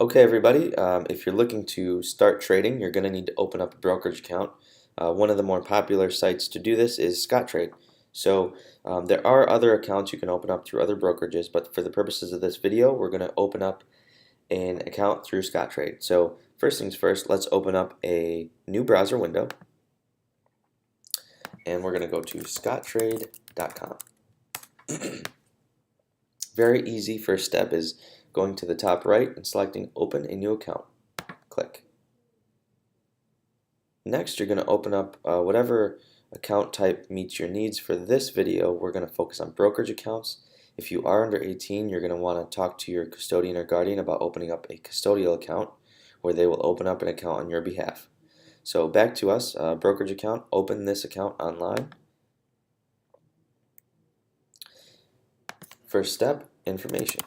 Okay, everybody, if you're looking to start trading, you're going to need to open up a brokerage account. One of the more popular sites to do this is Scottrade. So there are other accounts you can open up through other brokerages, but for the purposes of this video, we're going to open up an account through Scottrade. So first things first, let's open up a new browser window, and we're going to go to scottrade.com. Very easy first step is going to the top right and selecting Open a New Account. Click. Next, you're going to open up whatever account type meets your needs. For this video, we're going to focus on brokerage accounts. If you are under 18, you're going to want to talk to your custodian or guardian about opening up a custodial account where they will open up an account on your behalf. So back to us, brokerage account, open this account online. First step, information.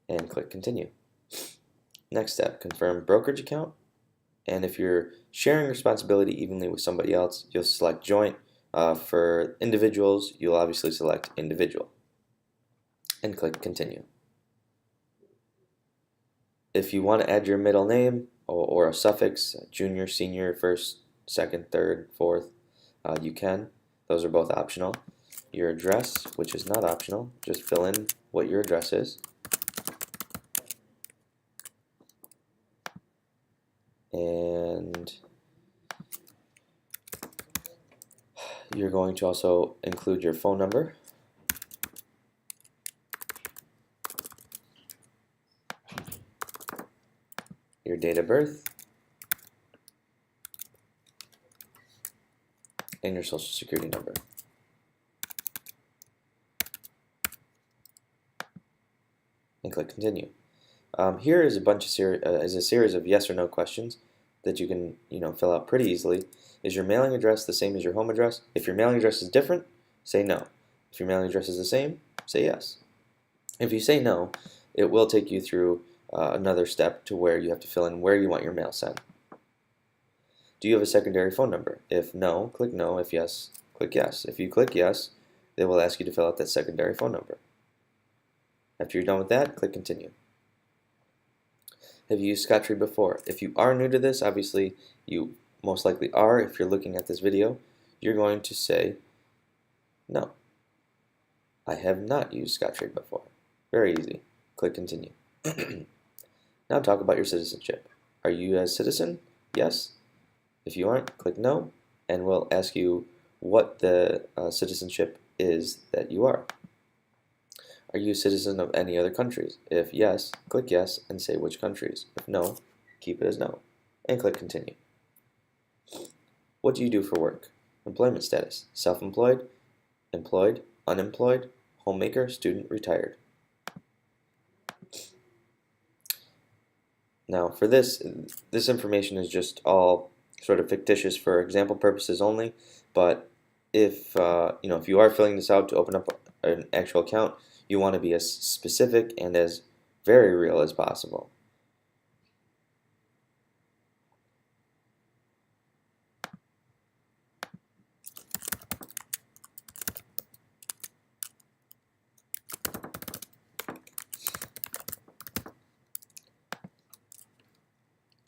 And click continue. Next step, confirm brokerage account. And if you're sharing responsibility evenly with somebody else, you'll select joint. For individuals, you'll obviously select individual. And click continue. If you want to add your middle name or a suffix, junior, senior, first, second, third, fourth, you can. Those are both optional. Your address, which is not optional, just fill in what your address is. And you're going to also include your phone number. Your date of birth, and your social security number. And click continue. Here is a series of yes or no questions that you can fill out pretty easily. Is your mailing address the same as your home address? If your mailing address is different, say no. If your mailing address is the same, say yes. If you say no, it will take you through another step to where you have to fill in where you want your mail sent. Do you have a secondary phone number? If no, click no. If yes, click yes. If you click yes, they will ask you to fill out that secondary phone number. After you're done with that, click continue. Have you used Scottrade before? If you are new to this, obviously you most likely are. If you're looking at this video, you're going to say no. I have not used Scottrade before. Very easy. Click continue. Now talk about your citizenship. Are you a citizen? Yes. If you aren't, click no, and we'll ask you what the citizenship is that you are. Are you a citizen of any other countries? If yes, click yes and say which countries. If no, keep it as no, and click continue. What do you do for work? Employment status: self-employed, employed, unemployed, homemaker, student, retired. Now for this information is just all sort of fictitious for example purposes only, but if if you are filling this out to open up an actual account, you want to be as specific and as very real as possible.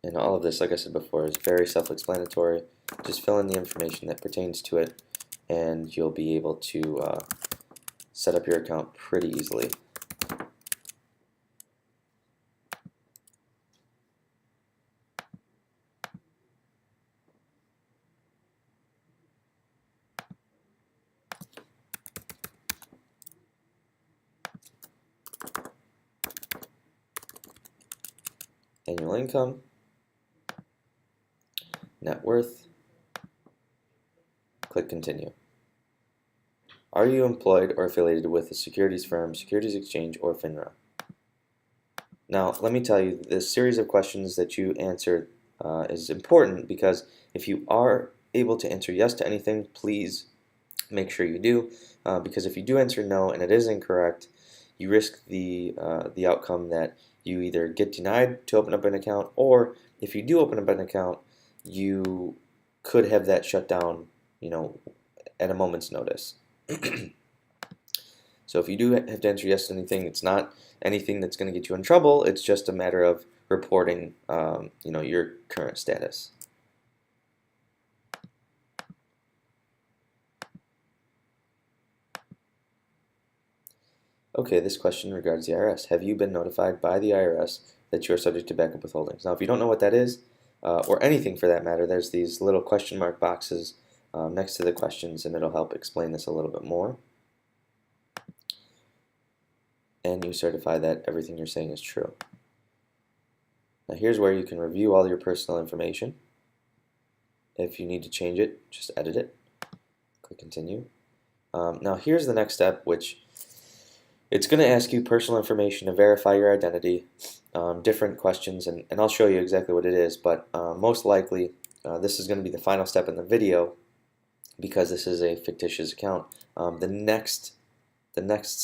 And all of this, like I said before, is very self-explanatory. Just fill in the information that pertains to it, and you'll be able to set up your account pretty easily. Annual income, net worth, click continue. Are you employed or affiliated with a securities firm, securities exchange, or FINRA? Now, let me tell you, this series of questions that you answer is important, because if you are able to answer yes to anything, please make sure you do, because if you do answer no and it is incorrect, you risk the outcome that you either get denied to open up an account, or if you do open up an account, you could have that shut down, at a moment's notice. So if you do have to answer yes to anything, it's not anything that's going to get you in trouble. It's just a matter of reporting, your current status. Okay, this question regards the IRS. Have you been notified by the IRS that you are subject to backup withholdings? Now, if you don't know what that is, or anything for that matter, there's these little question mark boxes next to the questions, and it'll help explain this a little bit more. And you certify that everything you're saying is true. Now here's where you can review all your personal information. If you need to change it, just edit it. Click continue. Now here's the next step, which it's going to ask you personal information to verify your identity, different questions, and I'll show you exactly what it is, but most likely this is going to be the final step in the video because this is a fictitious account. The next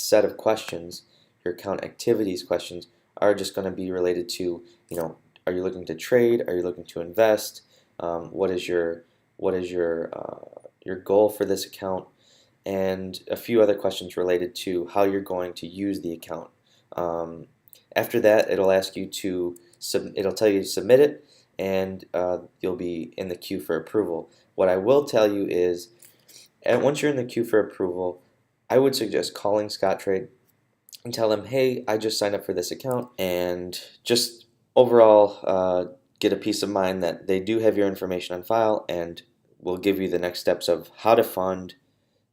set of questions, your account activities questions, are just going to be related to, are you looking to trade? Are you looking to invest? What is your goal for this account? And a few other questions related to how you're going to use the account. After that, it'll ask you to it'll tell you to submit it, and you'll be in the queue for approval. What I will tell you is, once you're in the queue for approval, I would suggest calling Scottrade and tell them, hey, I just signed up for this account, and just overall get a peace of mind that they do have your information on file and will give you the next steps of how to fund,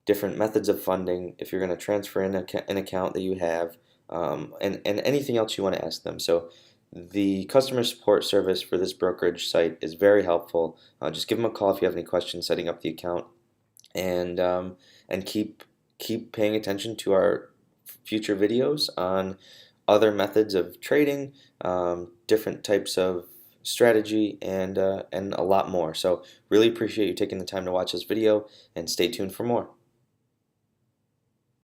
different methods of funding, if you're going to transfer in an account that you have, and anything else you want to ask them. So the customer support service for this brokerage site is very helpful. Just give them a call if you have any questions setting up the account, and keep paying attention to our future videos on other methods of trading, different types of strategy, and a lot more. So really appreciate you taking the time to watch this video, and stay tuned for more.